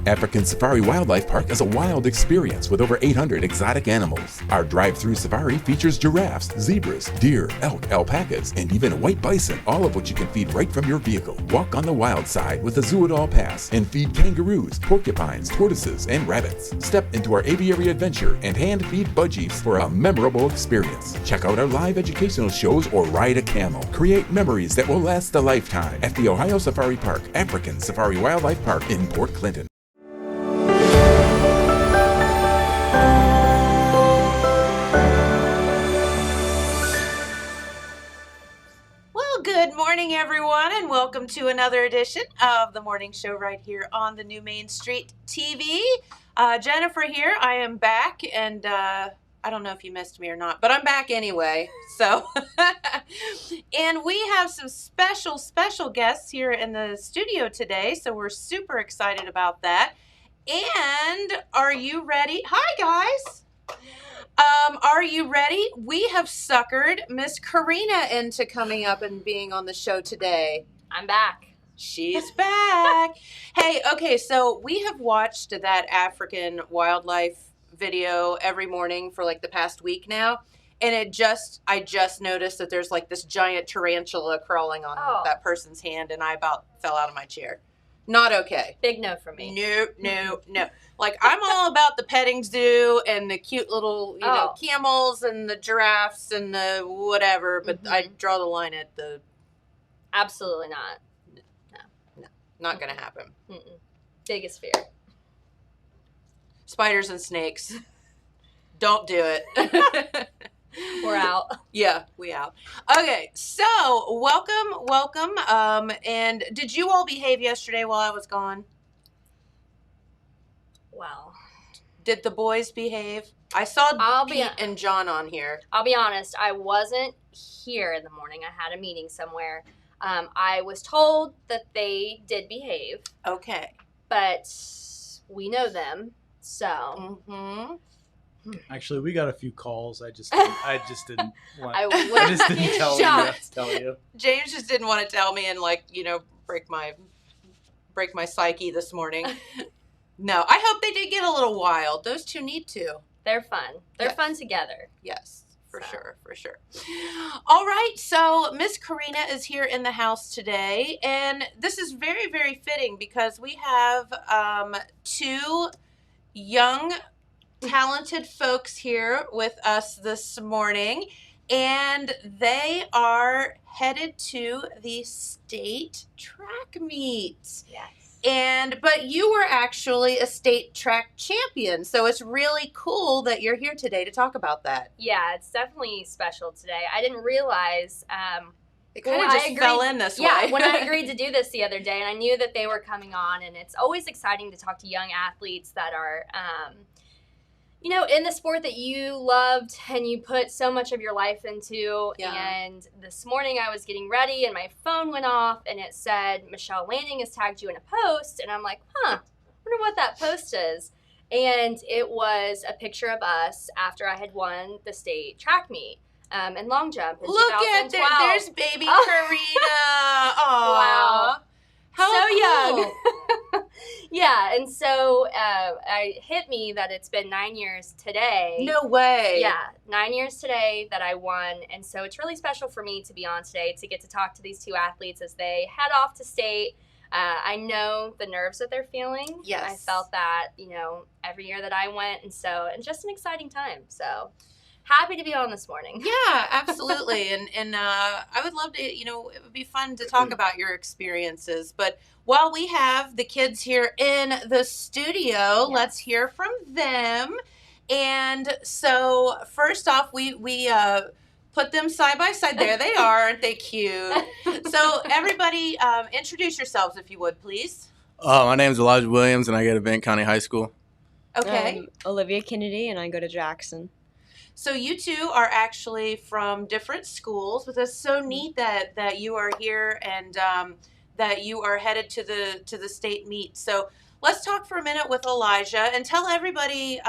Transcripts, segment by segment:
African Safari Wildlife Park is a wild experience with over 800 exotic animals. Our drive-through safari features giraffes, zebras, deer, elk, alpacas, and even a white bison, all of which you can feed right from your vehicle. Walk on the wild side with a Zoo-It-All pass and feed kangaroos, porcupines, tortoises, and rabbits. Step into our aviary adventure and hand-feed budgies for a memorable experience. Check out our live educational shows or ride a camel. Create memories that will last a lifetime at the Ohio Safari Park, African Safari Wildlife Park in Port Clinton. Good morning, everyone, and welcome to another edition of the morning show right here on the New Main Street TV. Jennifer here. I am back, and I don't know if you missed me or not, but I'm back anyway. So, and we have some special guests here in the studio today, so we're super excited about that. And are you ready? Hi, guys. Are you ready? We have suckered Miss Karena into coming up and being on the show today. I'm back. She's back. Hey, okay, so we have watched that African wildlife video every morning for like the past week now, and I just noticed that there's like this giant tarantula crawling on that person's hand, and I about fell out of my chair. Not okay. Big no for me. No. Like, I'm all about the petting zoo and the cute little, camels and the giraffes and the whatever, but I draw the line at the... Absolutely not. No. Not going to happen. Biggest fear. Spiders and snakes. Don't do it. We're out. Yeah, we out. Okay, so welcome. And did you all behave yesterday while I was gone? Well, did the boys behave? I saw Pete and John on here. I'll be honest, I wasn't here in the morning. I had a meeting somewhere. I was told that they did behave. Okay. But we know them, so... Actually, we got a few calls. I just didn't want. I just didn't tell you. James just didn't want to tell me and break my psyche this morning. No, I hope they did get a little wild. Those two need to. They're fun. They're fun together. Yes, for sure. All right, so Miss Karena is here in the house today, and this is very, very fitting because we have two young, talented folks here with us this morning, and they are headed to the state track meet. Yes. But you were actually a state track champion, so it's really cool that you're here today to talk about that. Yeah, it's definitely special today. I didn't realize it kind of just fell in this way. Yeah, when I agreed to do this the other day, and I knew that they were coming on, and it's always exciting to talk to young athletes that are in the sport that you loved and you put so much of your life into. Yeah. And this morning I was getting ready and my phone went off and it said, Michelle Lanning has tagged you in a post. And I'm like, I wonder what that post is. And it was a picture of us after I had won the state track meet in long jump in 2012. Look at that. There's baby Karena. Wow. How so cool. Young. Yeah, and so it hit me that it's been 9 years today. No way. Yeah, 9 years today that I won, and so it's really special for me to be on today to get to talk to these two athletes as they head off to state. I know the nerves that they're feeling. Yes. I felt that, every year that I went, and just an exciting time, so... Happy to be on this morning. Yeah, absolutely. and I would love to, it would be fun to talk about your experiences. But while we have the kids here in the studio, Let's hear from them. And so first off, we put them side by side. There they are. Aren't they cute? So everybody, introduce yourselves if you would, please. My name is Elijah Williams, and I go to Vinton Counties High School. Okay. Olivia Kennedy, and I go to Jackson. So you two are actually from different schools, but that's so neat that you are here and that you are headed to the state meet. So let's talk for a minute with Elijah and tell everybody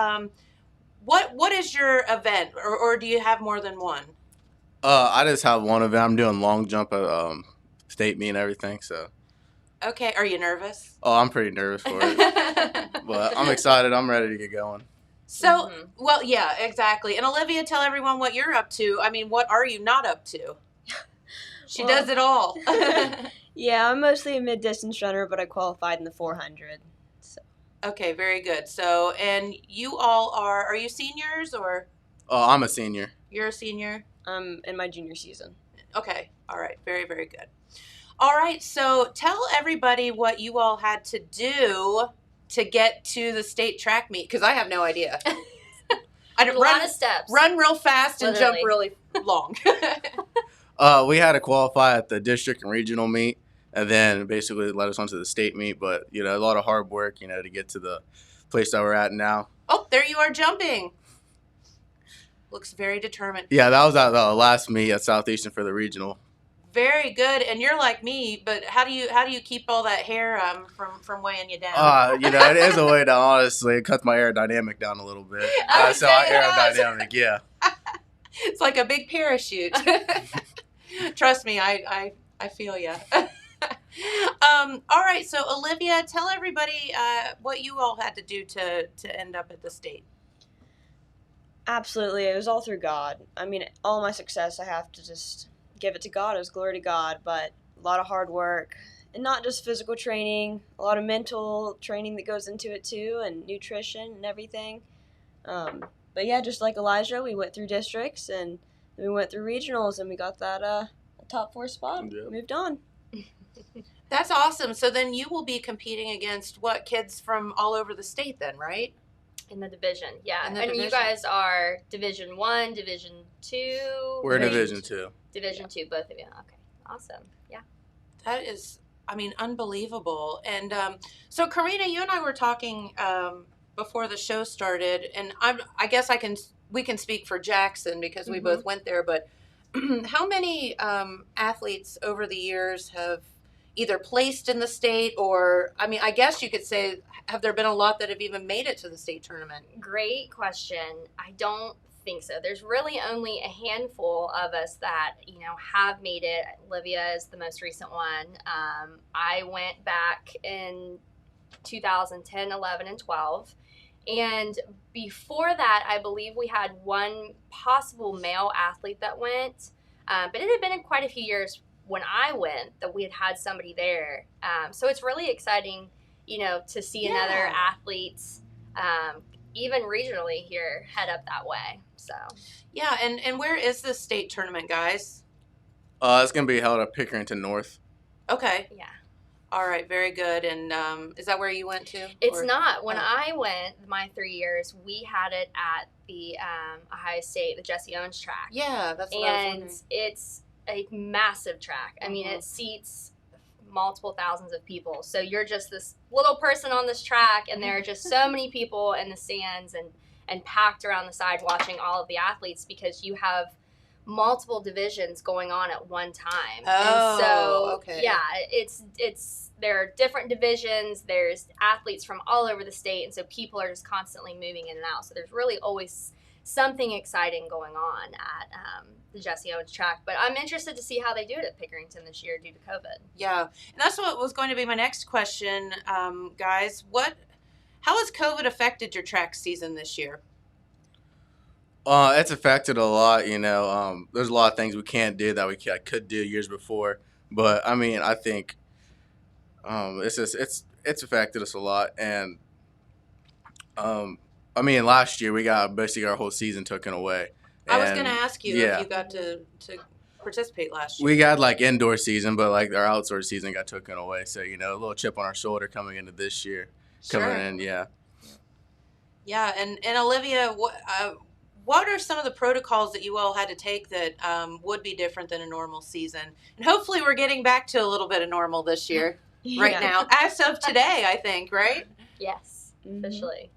what is your event, or do you have more than one? I just have one event. I'm doing long jump at state meet and everything. So Okay, are you nervous? Oh, I'm pretty nervous for it. But I'm excited. I'm ready to get going. So, well, yeah, exactly. And Olivia, tell everyone what you're up to. I mean, what are you not up to? She does it all. Yeah, I'm mostly a mid-distance runner, but I qualified in the 400. So. Okay, very good. So, and you all are you seniors or? Oh, I'm a senior. You're a senior? I'm in my junior season. Okay, all right, very, very good. All right, so tell everybody what you all had to do to get to the state track meet, because I have no idea. A lot of steps. Run real fast and Literally. jump really long. We had to qualify at the district and regional meet, and then basically let us onto the state meet. But, you know, a lot of hard work, you know, to get to the place that we're at now. Oh, there you are jumping. Looks very determined. Yeah, that was at the last meet at Southeastern for the regional. Very good. And you're like me, but how do you keep all that hair from weighing you down? You know, it is a way down, honestly. It cuts my aerodynamic down a little bit. So aerodynamic, yeah. It's like a big parachute. Trust me, I feel you. All right, so Olivia, tell everybody what you all had to do to end up at the state. Absolutely, it was all through God. I mean, all my success, I have to just give it to God. It was glory to God, but a lot of hard work, and not just physical training, a lot of mental training that goes into it too, and nutrition and everything. But yeah, just like Elijah, we went through districts, and we went through regionals, and we got that top 4 spot. Yep. Moved on. That's awesome. So then you will be competing against kids from all over the state then, right? In the division, yeah. In the And you division. guys are Division 1, Division 2? We're Division 2. Division 2, both of you. Okay, awesome. Yeah. That is, I mean, unbelievable. And so, Karena, you and I were talking before the show started, and I guess we can speak for Jackson because we both went there. But how many athletes over the years have either placed in the state, or I mean, I guess you could say, have there been a lot that have even made it to the state tournament? Great question. I don't think so. There's really only a handful of us that, you know, have made it. Olivia is the most recent one. I went back in 2010, 11, and 12. And before that, I believe we had one possible male athlete that went. But it had been quite a few years when I went that we had somebody there. So it's really exciting, you know, to see another athlete, even regionally here, head up that way. So Yeah, and where is this state tournament, guys? It's going to be held at Pickerington North. Okay. yeah. All right, very good. And is that where you went to? It's Or- not. When Oh. I went, my 3 years, we had it at the Ohio State, the Jesse Owens track. Yeah, that's what I was And wondering. it's a massive track. I mean, it seats multiple thousands of people. So you're just this little person on this track, and there are just so many people in the stands and packed around the side watching all of the athletes because you have multiple divisions going on at one time. Oh, and so, okay. yeah, it's there are different divisions. There's athletes from all over the state, and so people are just constantly moving in and out. So there's really always something exciting going on at the Jesse Owens track. But I'm interested to see how they do it at Pickerington this year due to COVID. Yeah, and that's what was going to be my next question, guys. How has COVID affected your track season this year? It's affected a lot, you know. There's a lot of things we can't do that I could do years before. But, I mean, I think it's affected us a lot. And, I mean, last year we got basically our whole season taken away. I was And, going to ask you yeah. if you got to participate last year. We got like indoor season, but like our outdoor season got taken away. So, you know, a little chip on our shoulder coming into this year. Sure. Coming in, yeah. Yeah, and Olivia, what are some of the protocols that you all had to take that would be different than a normal season? And hopefully we're getting back to a little bit of normal this year, right Yeah. now, as of today, I think, right? Yes, Mhm. officially.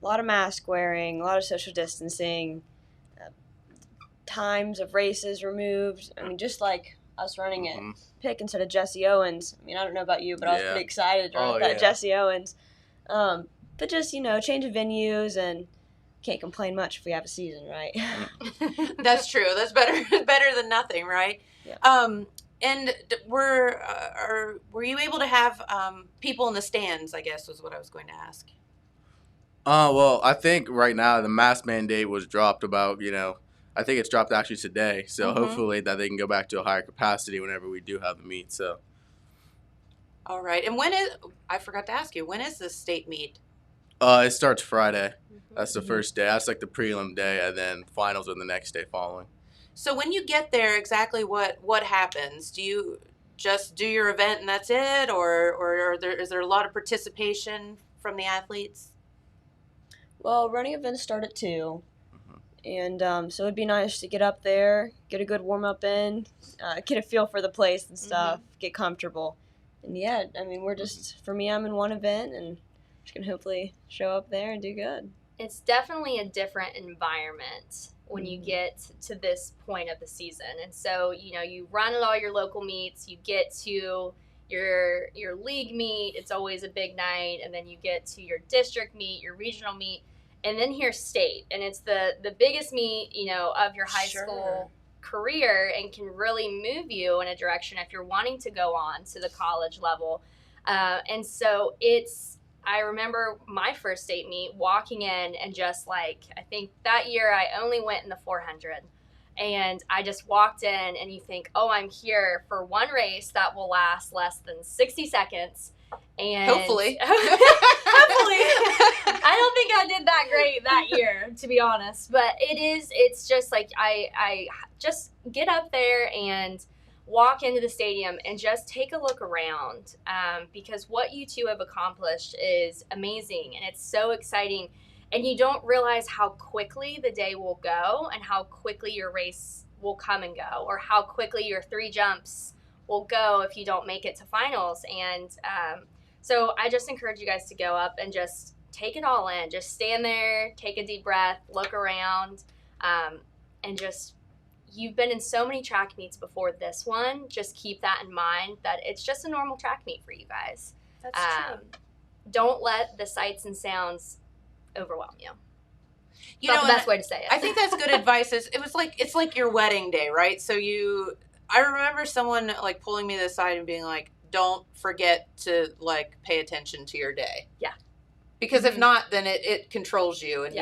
A lot of mask wearing, a lot of social distancing, times of races removed. I mean, just like us running it pick instead of Jesse Owens. I mean, I don't know about you, but I was Yeah. pretty excited to run Oh, that yeah. Jesse Owens. But just, you know, change of venues, and can't complain much if we have a season, right? That's true. That's better than nothing, right? Yeah. And were you able to have people in the stands, I guess was what I was going to ask. Well, I think right now the mask mandate was dropped about, I think it's dropped actually today. So hopefully that they can go back to a higher capacity whenever we do have the meet. So. All right. And I forgot to ask you, when is the state meet? It starts Friday. That's the first day. That's like the prelim day, and then finals are the next day following. So when you get there, exactly what happens? Do you just do your event and that's it, or is there a lot of participation from the athletes? Well, running events start at 2, and so it'd be nice to get up there, get a good warm-up in, get a feel for the place and stuff, get comfortable. And yeah, I mean, for me, I'm in one event, and just can hopefully show up there and do good. It's definitely a different environment when you get to this point of the season. And so, you run at all your local meets, you get to your league meet, it's always a big night, and then you get to your district meet, your regional meet, and then here's state. And it's the biggest meet, of your high school career, and can really move you in a direction if you're wanting to go on to the college level. And so I remember my first state meet, walking in and just I think that year I only went in the 400. And I just walked in, and you think, oh, I'm here for one race that will last less than 60 seconds. And hopefully. Hopefully. I don't think I did that great that year, to be honest. But it's just I just get up there and walk into the stadium and just take a look around, because what you two have accomplished is amazing, and it's so exciting. And you don't realize how quickly the day will go, and how quickly your race will come and go, or how quickly your 3 jumps will go if you don't make it to finals. And so I just encourage you guys to go up and just take it all in. Just stand there, take a deep breath, look around, and just, you've been in so many track meets before this one. Just keep that in mind, that it's just a normal track meet for you guys. That's true. Don't let the sights and sounds overwhelm you. That's the best way to say it. I think that's good advice. It's like your wedding day, right? So I remember someone pulling me to the side and being like, don't forget to pay attention to your day. Yeah. Because if not, then it controls you, and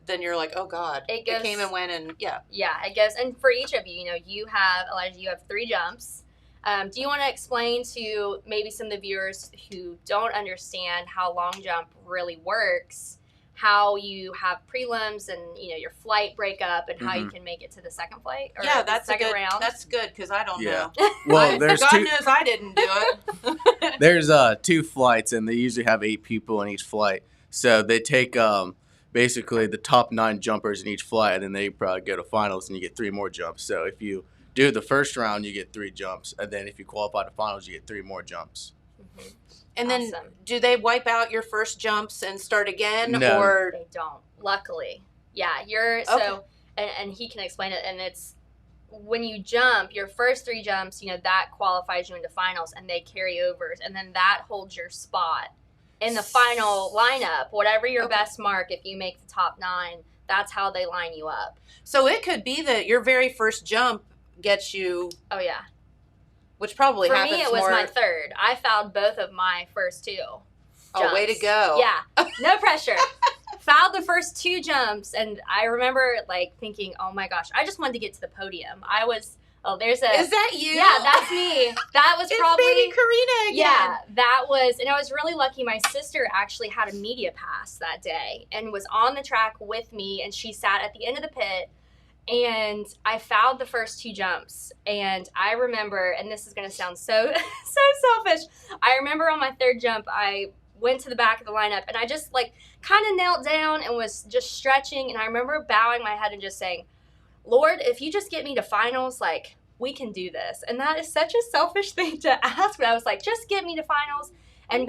then you're like, oh God, it came and went, and yeah. Yeah, it goes. And for each of you, Elijah, you have 3 jumps. Do you want to explain to maybe some of the viewers who don't understand how long jump really works, how you have prelims and your flight breakup, and how you can make it to the second flight? Or That's second good round? That's good, because I don't know. Well, there's God knows I didn't do it. There's 2 flights, and they usually have 8 people in each flight. So they take basically the top 9 jumpers in each flight, and then they probably go to finals, and you get 3 more jumps. So if you do the first round, you get 3 jumps, and then if you qualify to finals, you get 3 more jumps. And then, do they wipe out your first jumps and start again? No. Or they don't. Luckily, yeah. And he can explain it. And it's when you jump your first 3 jumps, that qualifies you into finals, and they carry overs, and then that holds your spot in the final lineup. Whatever your best mark, if you make the top 9, that's how they line you up. So it could be that your very first jump gets you. Oh yeah. Which probably for happens me, it was more. my third. I fouled both of my first 2 jumps. Oh, way to go. Yeah, no pressure. Fouled the first 2 jumps, and I remember thinking, oh my gosh, I just wanted to get to the podium. Is that you? Yeah, that's me. That was it's probably baby Karena again. Yeah, that was, and I was really lucky. My sister actually had a media pass that day and was on the track with me, and she sat at the end of the pit. And I fouled the first 2 jumps, and I remember, and this is going to sound so selfish, I remember on my 3rd jump, I went to the back of the lineup, and I just kind of knelt down and was just stretching, and I remember bowing my head and just saying, Lord, if you just get me to finals, we can do this. And that is such a selfish thing to ask, but I was like, just get me to finals, and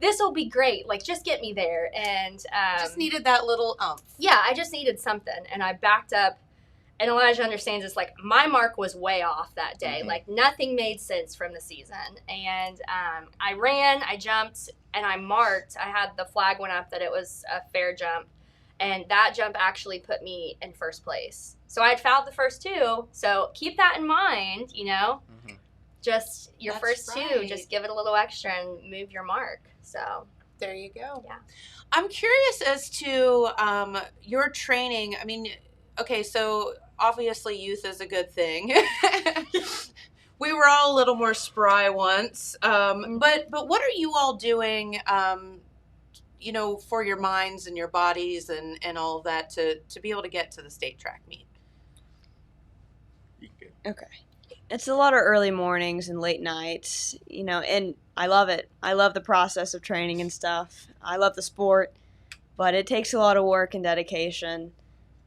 this will be great. Just get me there. And just needed that little Yeah, I just needed something, and I backed up. And Elijah understands it's my mark was way off that day. Nothing made sense from the season. And I ran, I jumped, and I marked. I had the flag went up that it was a fair jump. And that jump actually put me in first place. So I had fouled the first 2. So keep that in mind, just your That's first two, right. just give it a little extra and move your mark. So there you go. Yeah. I'm curious as to your training. I mean, okay, so obviously youth is a good thing. We were all a little more spry once, but what are you all doing? You know, for your minds and your bodies and all of that to be able to get to the state track meet. Okay. It's a lot of early mornings and late nights, you know, and I love it. I love the process of training and stuff. I love the sport, but it takes a lot of work and dedication.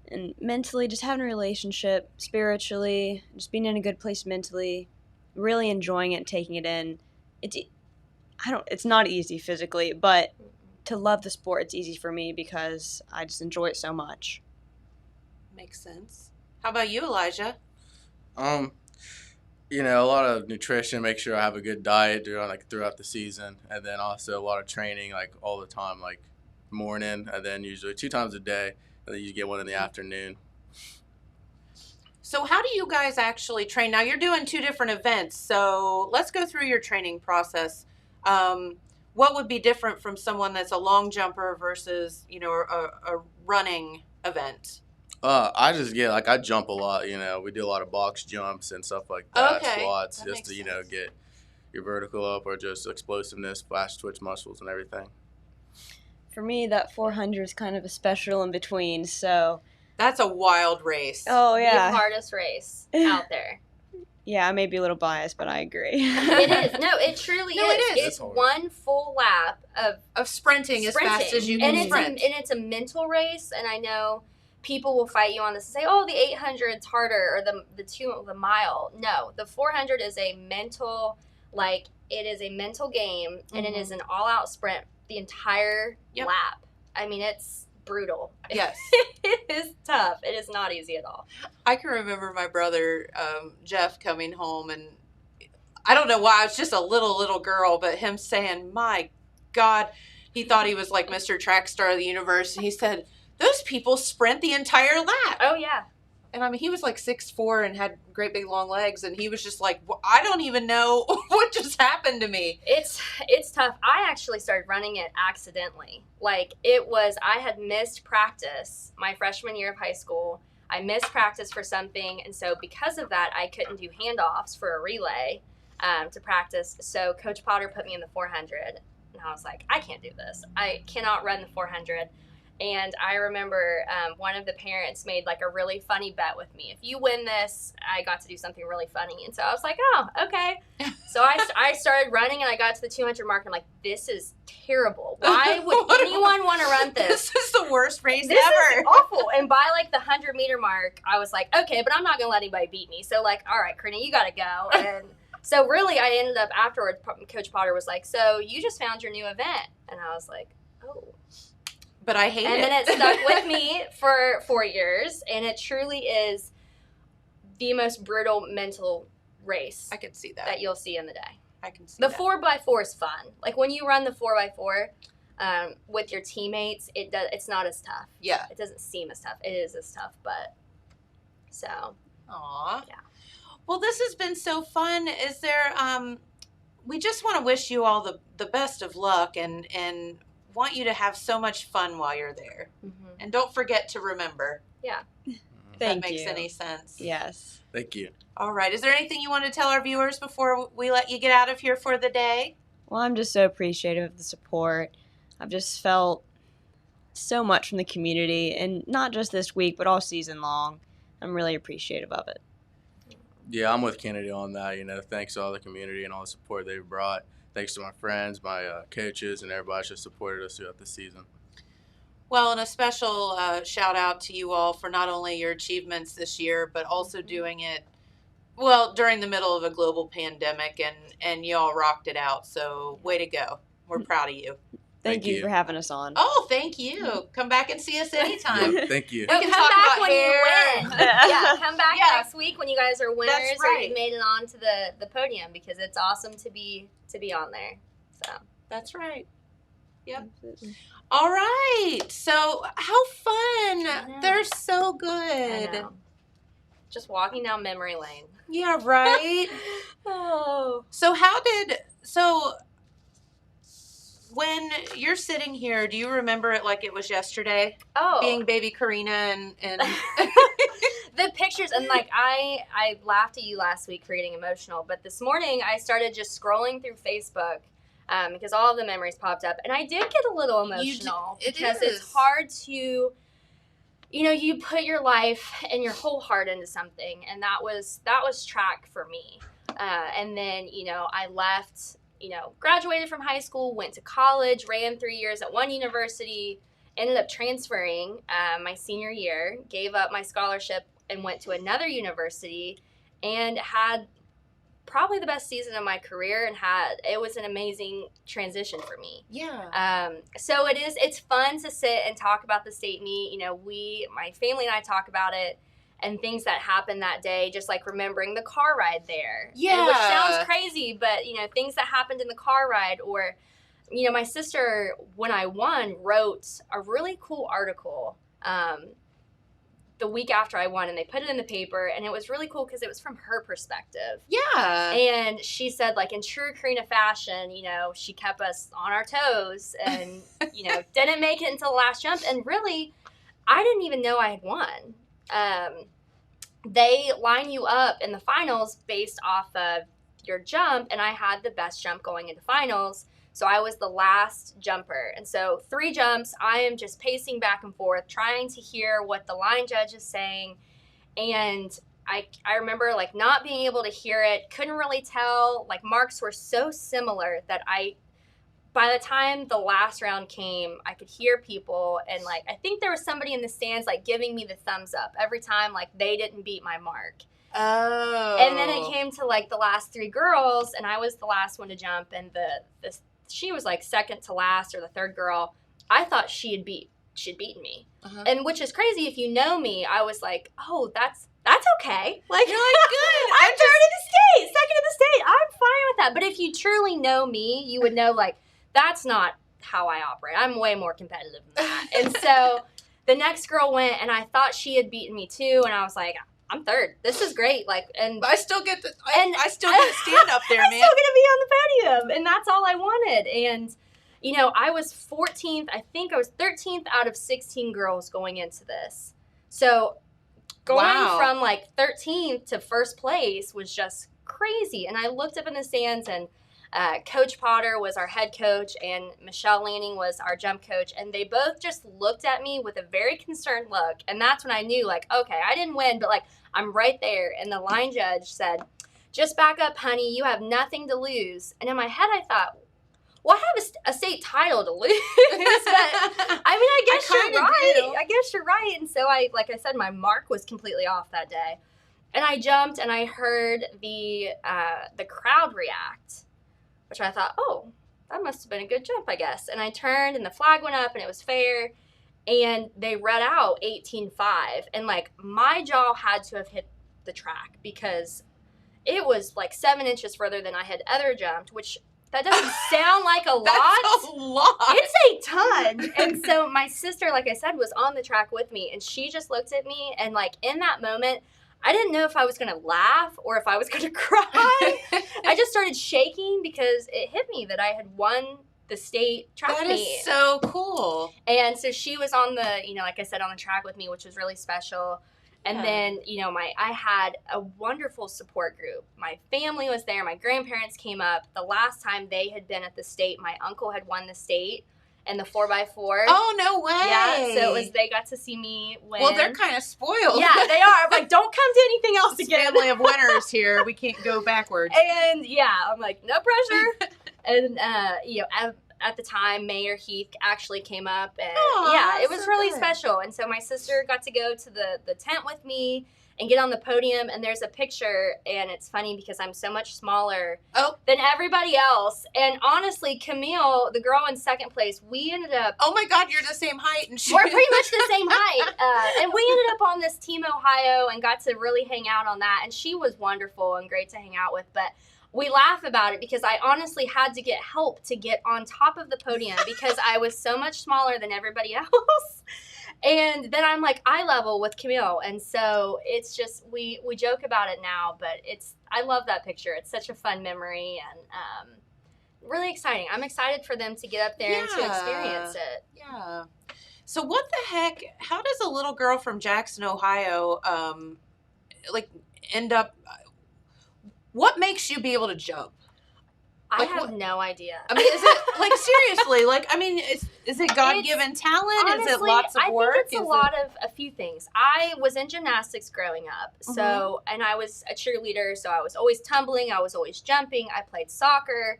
And mentally, just having a relationship, spiritually, just being in a good place mentally, really enjoying it and taking it in. It's not easy physically, but to love the sport, it's easy for me because I just enjoy it so much. Makes sense. How about you, Elijah? You know, a lot of nutrition, make sure I have a good diet throughout the season, and then also a lot of training, like all the time, like morning, and then usually 2 times a day, and then you get one in the afternoon. So how do you guys actually train? Now you're doing 2 different events, so let's go through your training process. What would be different from someone that's a long jumper versus, you know, a running event? I jump a lot, you know. We do a lot of box jumps and stuff like that, squats, that just to, you know, sense. get your vertical up, or just explosiveness, fast twitch muscles and everything. For me, that 400 is kind of a special in between, so... That's a wild race. Oh, yeah. the hardest race out there. Yeah, I may be a little biased, but I agree. It is. No, it truly No, is. it is. It's one full lap of Sprinting as fast as you can and sprint. It's a mental race, and I know people will fight you on this and say, oh, the 800's harder, or the mile. No, the 400 is a mental, like, it is a mental game, and it is an all-out sprint the entire lap. I mean, it's brutal. Yes. It is tough. It is not easy at all. I can remember my brother, Jeff, coming home, and I don't know why, I was just a little girl, but him saying, my God, he thought he was like Mr. Track Star of the Universe, and he said, those people sprint the entire lap. Oh, yeah. And I mean, he was like 6'4" and had great big long legs, and he was just like, well, I don't even know what just happened to me. It's tough. I actually started running it accidentally. Like, I had missed practice my freshman year of high school. I missed practice for something, and so because of that, I couldn't do handoffs for a relay to practice. So Coach Potter put me in the 400, and I was like, I can't do this. I cannot run the 400. And I remember one of the parents made like a really funny bet with me. If you win this, I got to do something really funny. And so I was like, oh, okay. So I started running, and I got to the 200 mark, and I'm like, this is terrible. Why would anyone want to run this? This is the worst race This ever. is awful. And by like the 100-meter mark, I was like, okay, but I'm not going to let anybody beat me. So like, all right, Karena, you got to go. And so really I ended up afterwards, Coach Potter was like, so you just found your new event. And I was like, oh. But I hate it. And then it stuck with me for 4 years, and it truly is the most brutal mental race I can see that. you'll see in the day. I can see The that. 4x4 is fun. Like when you run the 4x4 with your teammates, it's not as tough. Yeah. It doesn't seem as tough. It is as tough, but so. Aw. Yeah. Well, this has been so fun. Is there, we just want to wish you all the best of luck and want you to have so much fun while you're there. Mm-hmm. And don't forget to remember. Yeah. If Thank that makes you. any sense. Yes. Thank you. All right. Is there anything you want to tell our viewers before we let you get out of here for the day? Well, I'm just so appreciative of the support. I've just felt so much from the community, and not just this week, but all season long. I'm really appreciative of it. Yeah, I'm with Kennedy on that. You know, thanks to all the community and all the support they've brought. Thanks to my friends, my coaches, and everybody that's just supported us throughout the season. Well, and a special shout out to you all for not only your achievements this year, but also doing it, well, during the middle of a global pandemic, and you all rocked it out. So way to go. We're proud of you. Thank you for having us on. Oh, thank you. Come back and see us anytime. Yep, thank you. We No, can come talk back about when hair. you win. Yeah, come back Yeah. next week when you guys are winners That's or right. you've made it on to the podium, because it's awesome to be on there. So That's right. Yep. Absolutely. All right. So how fun. know. They're so I good. know. Just walking down memory lane. Yeah, right. Oh. So when you're sitting here, do you remember it like it was yesterday? Oh. Being baby Karena and the pictures, and like I laughed at you last week for getting emotional, but this morning I started just scrolling through Facebook because all of the memories popped up, and I did get a little emotional because it's hard to, you put your life and your whole heart into something, and that was track for me. And then, I left, graduated from high school, went to college, ran 3 years at one university, ended up transferring my senior year, gave up my scholarship and went to another university, and had probably the best season of my career, and it was an amazing transition for me. Yeah. So it's fun to sit and talk about the state meet. My family and I talk about it and things that happened that day, just like remembering the car ride there. Yeah. Which sounds crazy, but things that happened in the car ride, or my sister, when I won, wrote a really cool article the week after I won, and they put it in the paper, and it was really cool because it was from her perspective. Yeah. And she said, like, in true Karena fashion, she kept us on our toes and, didn't make it until the last jump. And really, I didn't even know I had won. They line you up in the finals based off of your jump, and I had the best jump going into finals. So I was the last jumper. And so 3 jumps, I am just pacing back and forth, trying to hear what the line judge is saying. And I remember, like, not being able to hear it, couldn't really tell. Like, marks were so similar that by the time the last round came, I could hear people. And, like, I think there was somebody in the stands, like, giving me the thumbs up every time, like, they didn't beat my mark. Oh. And then it came to, like, the last 3 girls, and I was the last one to jump. And she was like second to last, or the third girl. I thought she'd beaten me. Uh-huh. And which is crazy. If you know me, I was like, oh, that's okay. Like, you're like, good. I'm third in the state, second in the state. I'm fine with that. But if you truly know me, you would know, like, that's not how I operate. I'm way more competitive than that. And so the next girl went, and I thought she had beaten me too, and I was like, I'm third. This is great. Like, and I still get I still get to stand up there, man. I'm still gonna be on the podium, and that's all I wanted. And I was 14th. I think I was 13th out of 16 girls going into this. So going from like 13th to first place was just crazy. And I looked up in the stands, and Coach Potter was our head coach, and Michelle Lanning was our jump coach, and they both just looked at me with a very concerned look. And that's when I knew, like, okay, I didn't win, but, like, I'm right there. And the line judge said, just back up, honey, you have nothing to lose. And in my head, I thought, well, I have a state title to lose. But, I guess you're right. I guess you're right. And so like I said, my mark was completely off that day. And I jumped, and I heard the crowd react, which I thought, oh, that must have been a good jump, I guess. And I turned, and the flag went up, and it was fair. And they read out 18.5. And, like, my jaw had to have hit the track because it was, like, 7 inches further than I had ever jumped, which that doesn't sound like a lot. That's a lot. It's a ton. And so my sister, like I said, was on the track with me. And she just looked at me. And, like, in that moment, I didn't know if I was going to laugh or if I was going to cry. I just started shaking because it hit me that I had won the state track meet. That is so cool. And so she was on the, like I said, on the track with me, which was really special. And then, I had a wonderful support group. My family was there. My grandparents came up. The last time they had been at the state, my uncle had won the state in the 4x4. Oh, no way. Yeah, so they got to see me win. Well, they're kind of spoiled. Yeah, they are. I'm like, don't come to anything else again. Family of winners here. We can't go backwards. And, yeah, I'm like, no pressure. And, at the time, Mayor Heath actually came up, and it was really special. And so my sister got to go to the tent with me and get on the podium, and there's a picture, and it's funny because I'm so much smaller than everybody else. And honestly, Camille, the girl in second place, we ended up... Oh my God, you're the same height. And we're pretty much the same height. And we ended up on this Team Ohio and got to really hang out on that, and she was wonderful and great to hang out with, but... We laugh about it because I honestly had to get help to get on top of the podium because I was so much smaller than everybody else. And then I'm like eye level with Camille. And so it's just, we joke about it now, but I love that picture. It's such a fun memory and really exciting. I'm excited for them to get up there and to experience it. Yeah. So what the heck, how does a little girl from Jackson, Ohio, end up, what makes you be able to jump? I have no idea. I mean, is it, seriously, is it God-given talent? Honestly, is it lots of work? I think it's a few things. I was in gymnastics growing up, so, and I was a cheerleader, so I was always tumbling, I was always jumping, I played soccer,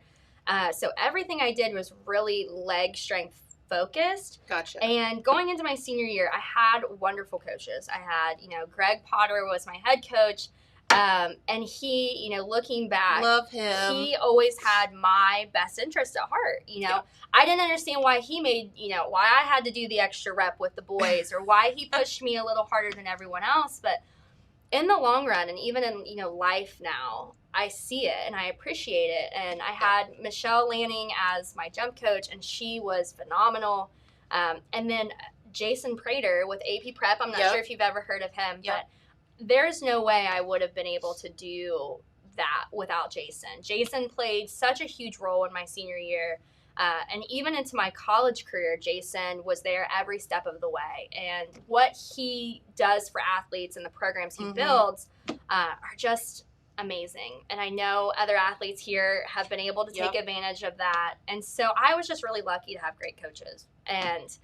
so everything I did was really leg strength focused. Gotcha. And going into my senior year, I had wonderful coaches. I had, Greg Potter was my head coach. And he, looking back, love him. He always had my best interest at heart. I didn't understand why he made, why I had to do the extra rep with the boys or why he pushed me a little harder than everyone else. But in the long run, and even in, life now, I see it and I appreciate it. And I had Michelle Lanning as my jump coach, and she was phenomenal. And then Jason Prater with AP Prep. I'm not sure if you've ever heard of him, but there's no way I would have been able to do that without Jason. Jason played such a huge role in my senior year. And even into my college career, Jason was there every step of the way. And what he does for athletes and the programs he builds are just amazing. And I know other athletes here have been able to take advantage of that. And so I was just really lucky to have great coaches. And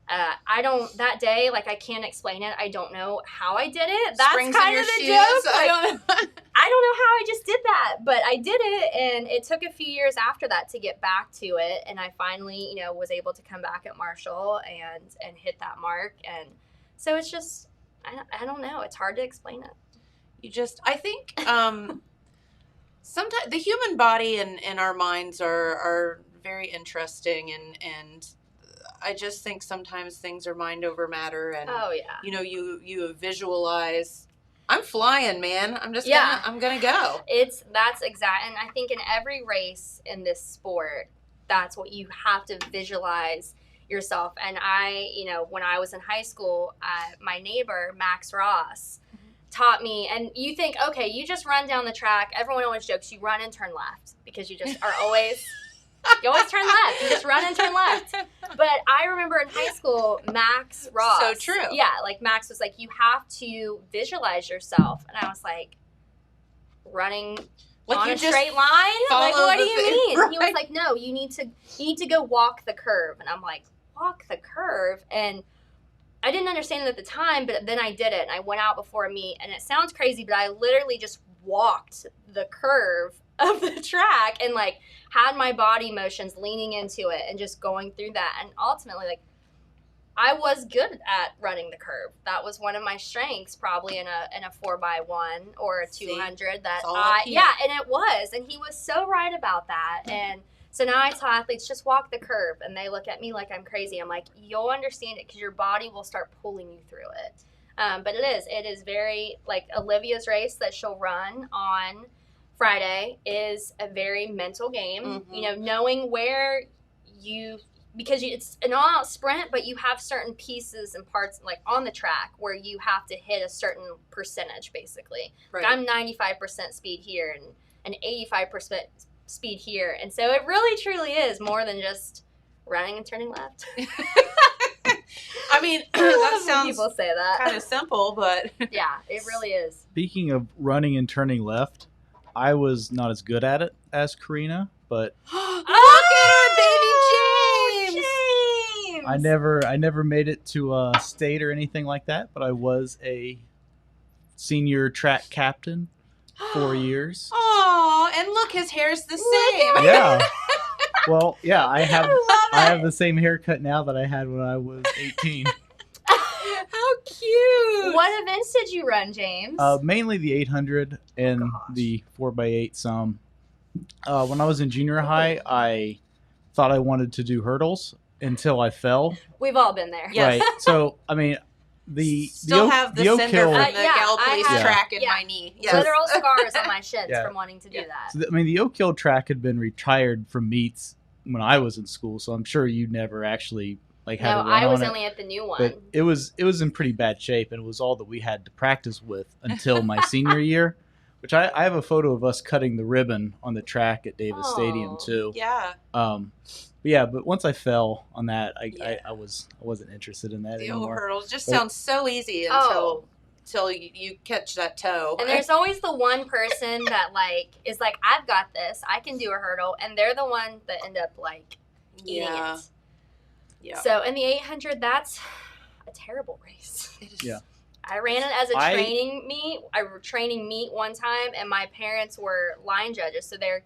that day, I can't explain it. I don't know how I did it. That's Springs kind in of the your joke. shoes. I don't know. I don't know how I just did that, but I did it, and it took a few years after that to get back to it, and I finally, was able to come back at Marshall and hit that mark, and so it's just, I don't know. It's hard to explain it. I think, sometimes the human body and our minds are very interesting, and I just think sometimes things are mind over matter, and you visualize. I'm flying, man. I'm just I'm gonna go. That's exact, and I think in every race in this sport, that's what you have to visualize yourself. And I, when I was in high school, my neighbor Max Ross taught me. And you think, okay, you just run down the track. Everyone always jokes you run and turn left because you just are always. You always turn left. You just run and turn left. But I remember in high school, Max Ross. So true. Yeah, Max was like, you have to visualize yourself. And I was like, running on a straight line? What do you mean? Right. He was like, no, you need to go walk the curve. And I'm like, walk the curve? And I didn't understand it at the time, but then I did it. And I went out before a meet. And it sounds crazy, but I literally just walked the curve of the track and had my body motions leaning into it and just going through that. And ultimately, I was good at running the curve. That was one of my strengths, probably in a 4x1 or a 200. And it was. And he was so right about that. And so now I tell athletes, just walk the curve. And they look at me like I'm crazy. I'm like, you'll understand it because your body will start pulling you through it. But it is very, Olivia's race that she'll run on Friday is a very mental game, knowing where because it's an all-out sprint, but you have certain pieces and parts on the track where you have to hit a certain percentage, basically. Right. I'm 95% speed here and 85% speed here. And so it really, truly is more than just running and turning left. I mean, that sounds people say that kind of simple, but yeah, it really is. Speaking of running and turning left, I was not as good at it as Karena, but look at her, baby James! I never made it to a state or anything like that, but I was a senior track captain 4 years. Oh, and look, his hair's the same. Yeah. Well, yeah, I have the same haircut now that I had when I was 18. How cute! What events did you run, James? Mainly the 800 and the 4x8 some. When I was in junior high, I thought I wanted to do hurdles until I fell. We've all been there. Yes. Right. So, I mean, the have the Oak cinder Hill, from the gal police track in my knee. Yes. Literal scars on my shins from wanting to do that. So, I mean, the Oak Hill track had been retired from meets when I was in school, so I'm sure you never actually like No, had to run I was on it. only at the new one. But it was in pretty bad shape, and it was all that we had to practice with until my senior year, which I have a photo of us cutting the ribbon on the track at Davis Stadium Oh. too. Yeah. But once I fell on that, Yeah. I wasn't interested in that The old anymore. hurdles just But- sounds so easy until you catch that toe. And there's always the one person that like is like, I've got this, I can do a hurdle, and they're the one that end up like eating Yeah. it. Yeah. So in the 800, that's a terrible race. It is- Yeah. I ran it as a I- training meet one time, and my parents were line judges, so they're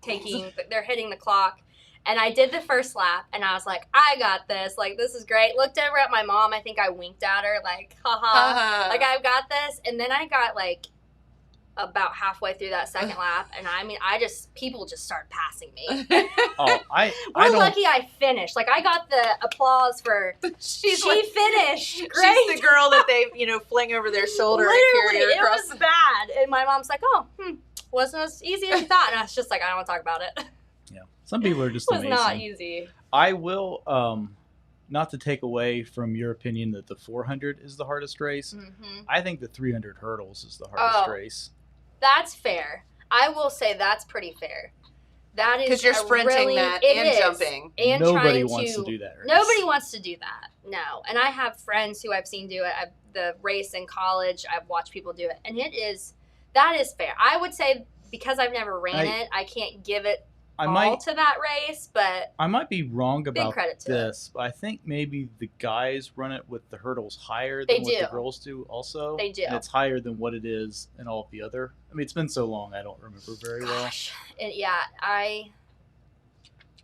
hitting the clock. And I did the first lap, and I was like, I got this. Like, this is great. Looked over at my mom. I think I winked at her, like, haha. Like, I've got this. And then I got, like, about halfway through that second lap, and I mean, people just started passing me. Oh, I We're don't. lucky I finished. Like, I got the applause for, She finished. She's Great. the girl that they, fling over their shoulder and Literally, carry her it across. was bad. And my mom's like, wasn't as easy as you thought. And I was just like, I don't want to talk about it. Yeah, some people are just It was amazing. not easy. I will, not to take away from your opinion that the 400 is the hardest race. Mm-hmm. I think the 300 hurdles is the hardest Oh. race. That's fair. I will say that's pretty fair. That is Because you're a sprinting really, that it and is. jumping. And Nobody trying wants to do that race. Nobody wants to do that. No. And I have friends who I've seen do it. The race in college, I've watched people do it. And that is fair. I would say because I've never ran it, I can't give it all to that race, but I might be wrong about credit to this, but I think maybe the guys run it with the hurdles higher They than what do. the girls do also. They do. And it's higher than what it is in all of the other. I mean, it's been so long, I don't remember very well. gosh, I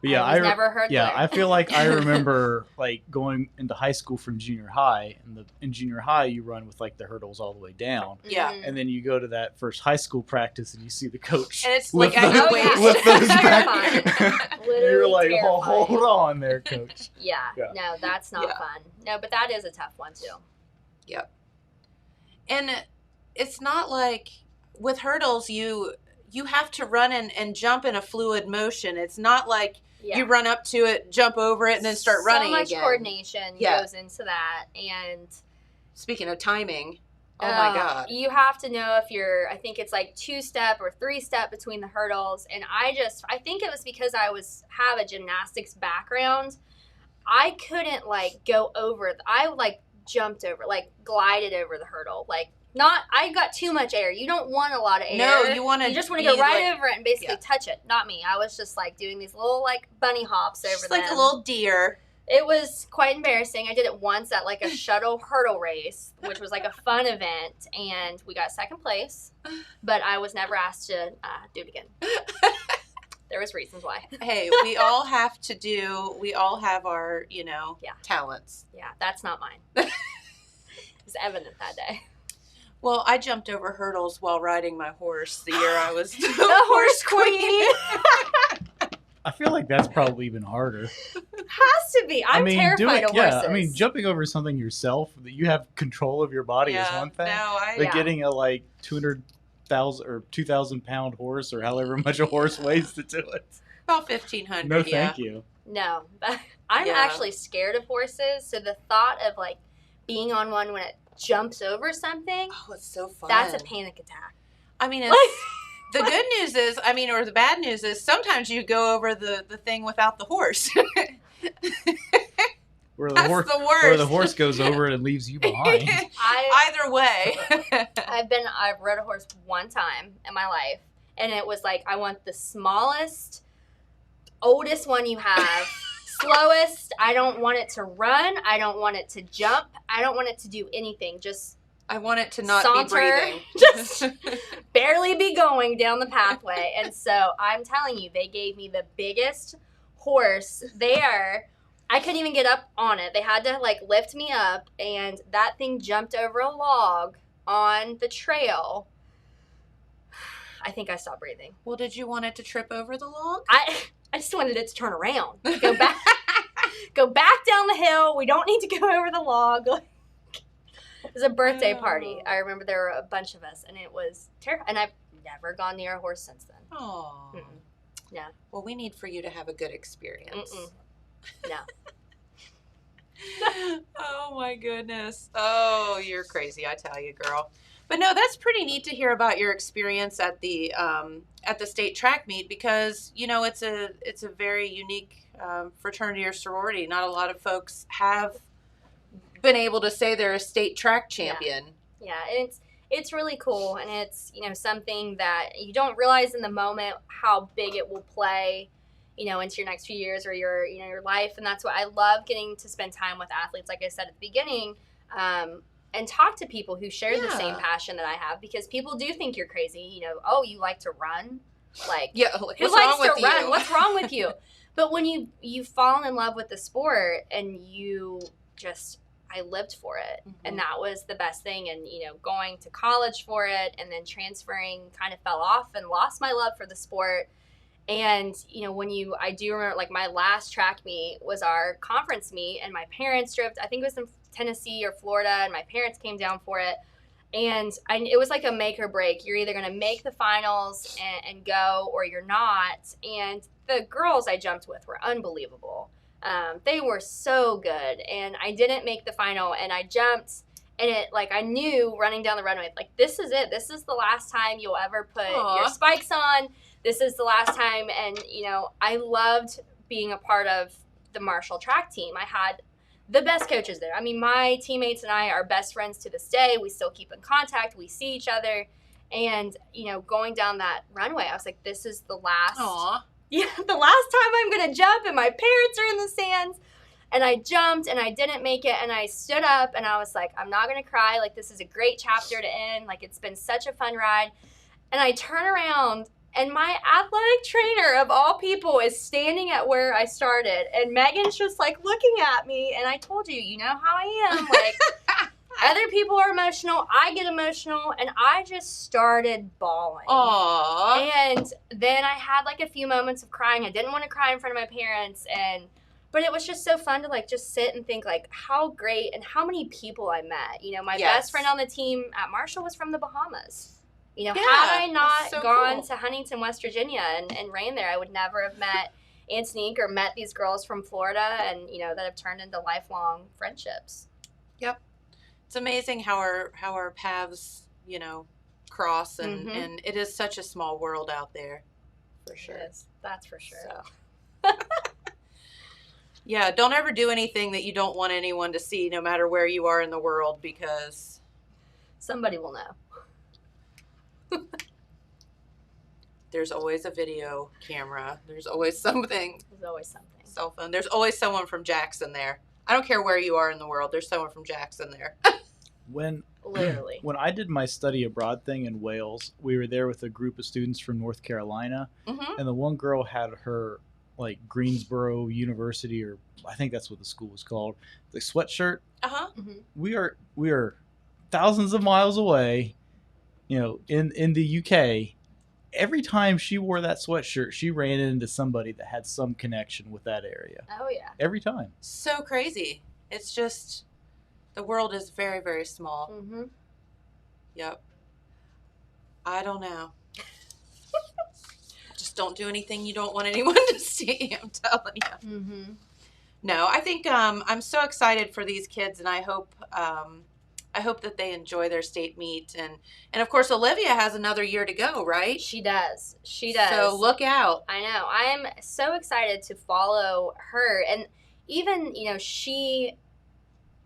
But yeah, was never heard yeah, there. I feel like I remember like going into high school from junior high, and in junior high you run with like the hurdles all the way down, Yeah. Mhm. and then you go to that first high school practice and you see the coach And it's lift like at your Oh, yeah. waist. lift those Terrifying. back. Literally You're like, terrifying. hold on there, coach. Yeah, Yeah. no, that's not Yeah. fun. No, but that is a tough one too. And it's not like with hurdles you have to run and jump in a fluid motion. It's not like Yeah. you run up to it, jump over it, and then start running So much again. coordination Yeah. goes into that, and Speaking of timing, oh my God. you have to know if you're. I think it's like 2-step or 3-step between the hurdles, and I think it was because I have a gymnastics background. I couldn't like go over. I like jumped over, like glided over the hurdle, like. I got too much air. You don't want a lot of air. No, you just want to go be right like- over it and basically touch it. Not me. I was just like doing these little like bunny hops over She's them. like a little deer. It was quite embarrassing. I did it once at like a shuttle hurdle race, which was like a fun event, and we got second place, but I was never asked to do it again. There was reasons why. Hey, we all have our, talents. Yeah, that's not mine. It was evident that day. Well, I jumped over hurdles while riding my horse the year I was the horse queen. I feel like that's probably even harder. Has to be. I'm terrified of horses. I mean, jumping over something yourself that you have control of your body is one thing. No, But getting a like 200,000 or 2,000 pound horse or however much a horse weighs to do it. about 1,500. No, yeah. thank you. No, I'm Yeah. actually scared of horses. So the thought of like being on one when it jumps over something, Oh, it's so fun. that's a panic attack. I mean, it's, the good news is, or the bad news is, sometimes you go over the thing without the horse. Where the That's horse, the worst. where the horse goes over it and leaves you behind. Either way. I've rode a horse one time in my life, and it was like, I want the smallest, oldest one you have, slowest. I don't want it to run. I don't want it to jump. I don't want it to do anything. Just I want it to not saunter, be breathing. just barely be going down the pathway. And so I'm telling you, they gave me the biggest horse there. I couldn't even get up on it. They had to like lift me up, and that thing jumped over a log on the trail. I think I stopped breathing. Well, did you want it to trip over the log? I just wanted it to turn around, go back, go back down the hill. We don't need to go over the log. It was a birthday party. I remember there were a bunch of us, and it was terrible. And I've never gone near a horse since then. Oh. Yeah. Well, we need for you to have a good experience. Mm-mm. No. my goodness. Oh, you're crazy, I tell you, girl. But no, that's pretty neat to hear about your experience at the state track meet, because it's a very unique fraternity or sorority. Not a lot of folks have been able to say they're a state track champion. Yeah, it's really cool, and it's something that you don't realize in the moment how big it will play into your next few years or your life. And that's what I love, getting to spend time with athletes, like I said at the beginning, and talk to people who share the same passion that I have, because people do think you're crazy. Oh, you like to run? Like, who likes to run? What's wrong with you? But when you've fallen in love with the sport, and I lived for it, and that was the best thing. And going to college for it, and then transferring, kind of fell off and lost my love for the sport. And I do remember, like, my last track meet was our conference meet, and my parents drove, I think it was in Tennessee or Florida, and my parents came down for it. And it was like a make or break. You're either going to make the finals and go, or you're not. And the girls I jumped with were unbelievable. They were so good. And I didn't make the final, and I jumped, and I knew running down the runway, like, this is it. This is the last time you'll ever put your spikes on. This is the last time. And, I loved being a part of the Marshall track team. I had the best coaches there. I mean, my teammates and I are best friends to this day. We still keep in contact. We see each other. And, going down that runway, I was like, this is the last. Yeah, the last time I'm going to jump, and my parents are in the stands. And I jumped, and I didn't make it. And I stood up, and I was like, I'm not going to cry. Like, this is a great chapter to end. Like, it's been such a fun ride. And I turn around, and my athletic trainer, of all people, is standing at where I started. And Megan's just, like, looking at me. And I told you, you know how I am. Like, other people are emotional. I get emotional. And I just started bawling. Aww. And then I had, like, a few moments of crying. I didn't want to cry in front of my parents. But it was just so fun to, like, just sit and think, like, how great and how many people I met. My best friend on the team at Marshall was from the Bahamas. Had I not gone to Huntington, West Virginia and ran there, I would never have met Antonique or met these girls from Florida, and, that have turned into lifelong friendships. Yep. It's amazing how our paths, cross, and it is such a small world out there. For sure. It is. That's for sure. So. Yeah, don't ever do anything that you don't want anyone to see, no matter where you are in the world, because somebody will know. There's always a video camera. There's always something. There's always something. Cell phone. There's always someone from Jackson there. I don't care where you are in the world. There's someone from Jackson there. Literally. When I did my study abroad thing in Wales, we were there with a group of students from North Carolina, and the one girl had her, like, Greensboro University, or I think that's what the school was called, the sweatshirt. We are thousands of miles away, in the UK. Every time she wore that sweatshirt, she ran into somebody that had some connection with that area. Oh, yeah. Every time. So crazy. It's just, the world is very, very small. Yep. I don't know. Just don't do anything you don't want anyone to see, I'm telling you. No, I think I'm so excited for these kids, and I hope that they enjoy their state meet. And of course, Olivia has another year to go, right? She does. So look out. I know. I am so excited to follow her. And even,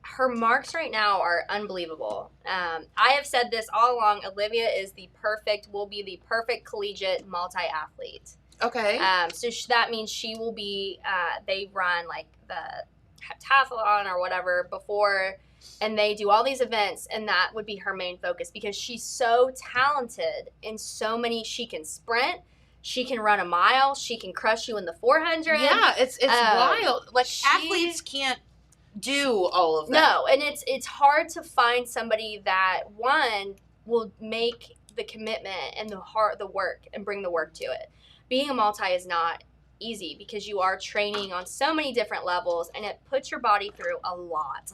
her marks right now are unbelievable. I have said this all along. Olivia will be the perfect collegiate multi-athlete. Okay. So that means she will be, they run like the heptathlon or whatever before, and they do all these events, and that would be her main focus, because she's so talented in so many. She can sprint, she can run a mile, she can crush you in the 400. Yeah, it's wild. Like, athletes can't do all of that. No, and it's hard to find somebody that, one, will make the commitment and the work and bring the work to it. Being a multi is not easy, because you are training on so many different levels, and it puts your body through a lot.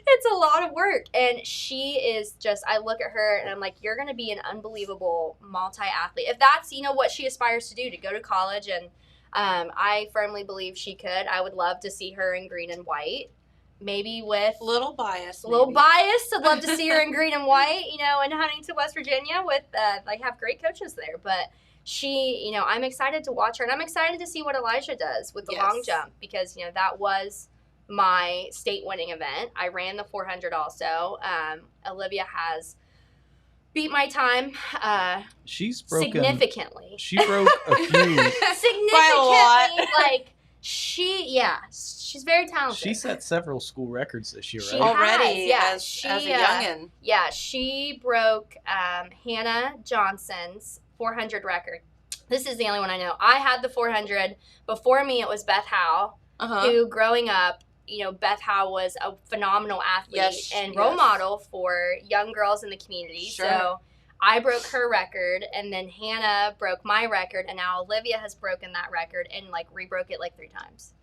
It's a lot of work, and she is just, I look at her and I'm like, you're going to be an unbelievable multi-athlete. If that's, what she aspires to do, to go to college, and I firmly believe she could. I would love to see her in green and white. maybe with Little biased. a little maybe. biased. I'd love to see her in green and white, in Huntington, West Virginia with, have great coaches there. But she, I'm excited to watch her, and I'm excited to see what Elijah does with the long jump because, that was my state winning event. I ran the 400 also. Olivia has beat my time She's broken significantly. She broke a few. Significantly, By a lot. she's very talented. She set several school records this year, She right? Already, has, as a youngin'. Yeah, she broke Hannah Johnson's 400 record. This is the only one I know. I had the 400. Before me, it was Beth Howe, who growing up, Beth Howe was a phenomenal athlete and role model for young girls in the community. Sure. So I broke her record, and then Hannah broke my record, and now Olivia has broken that record and rebroke it 3 times.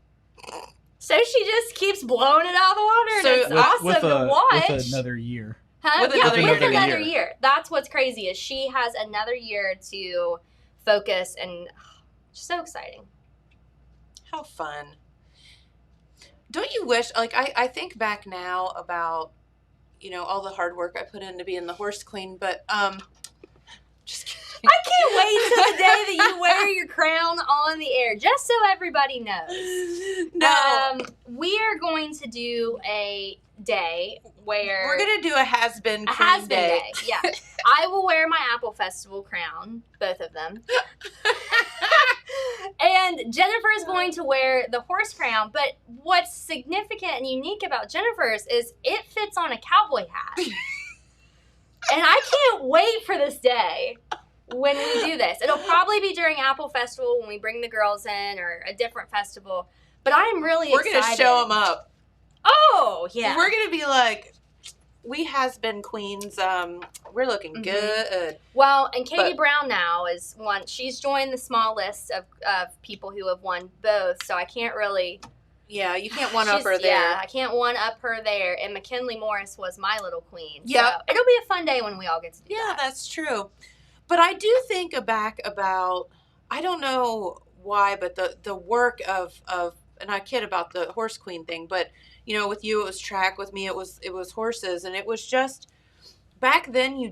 So she just keeps blowing it out of the water, and it's awesome to watch. With another year. Huh? With Yeah, another with another year. year. That's what's crazy is she has another year to focus, and just so exciting. How fun. Don't you wish, I think back now about, all the hard work I put into being the horse queen, but, just kidding. I can't wait till the day that you wear your crown on the air, just so everybody knows. No. We are going to do a day where We're going to do a has-been a queen has-been day. day. Yeah. I will wear my Apple Festival crown, both of them. And Jennifer is going to wear the horse crown, but what's significant and unique about Jennifer's is it fits on a cowboy hat. And I can't wait for this day when we do this. It'll probably be during Apple Festival when we bring the girls in, or a different festival, but I'm really We're excited. going to show them up. Oh, yeah. We're going to be like, we has-been queens. We're looking good. Well, and Katie But- Brown now is one. She's joined the small list of people who have won both, so I can't really. Yeah, you can't one-up her there. Yeah, I can't one-up her there. And McKinley Morris was my little queen. Yep. So it'll be a fun day when we all get to do Yeah, that. that's true. But I do think back about, I don't know why, but the work of, and I kid about the horse queen thing, but with you it was track, with me it was horses, and it was just back then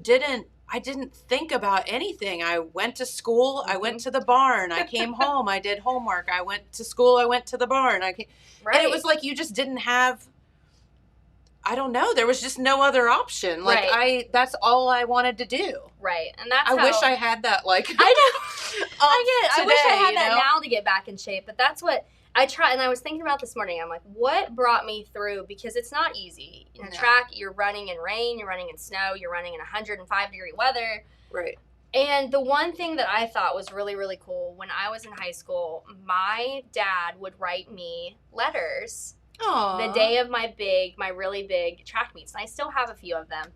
I didn't think about anything. I went to school, I went to the barn, I came home, I did homework, I went to school, I went to the barn, Right. and it was like you just didn't have, I don't know, there was just no other option. Right. That's all I wanted to do. Right, and that's I how, wish I had that, I know. I get it. I wish I had that now to get back in shape, but that's what I try. And I was thinking about this morning. I'm like, what brought me through? Because it's not easy. In No. track, you're running in rain, you're running in snow, you're running in 105-degree weather. Right. And the one thing that I thought was really, really cool, when I was in high school, my dad would write me letters Aww. the day of my really big track meets. And I still have a few of them.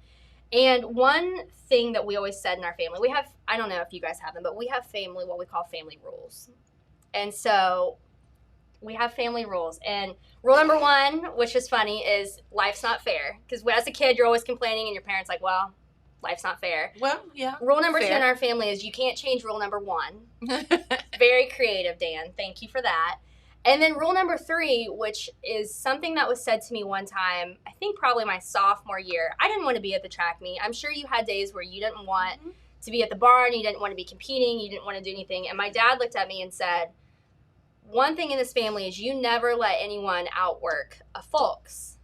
And one thing that we always said in our family, we have, I don't know if you guys have them, but we have what we call family rules. And so we have family rules. And rule number 1, which is funny, is life's not fair. Because as a kid, you're always complaining and your parents like, well, life's not fair. Well, yeah. Rule number 2 Fair. in our family is you can't change rule number 1. Very creative, Dan. Thank you for that. And then rule number 3, which is something that was said to me one time, I think probably my sophomore year. I didn't want to be at the track meet. I'm sure you had days where you didn't want to be at the barn, you didn't want to be competing, you didn't want to do anything. And my dad looked at me and said, one thing in this family is you never let anyone outwork a Fulks.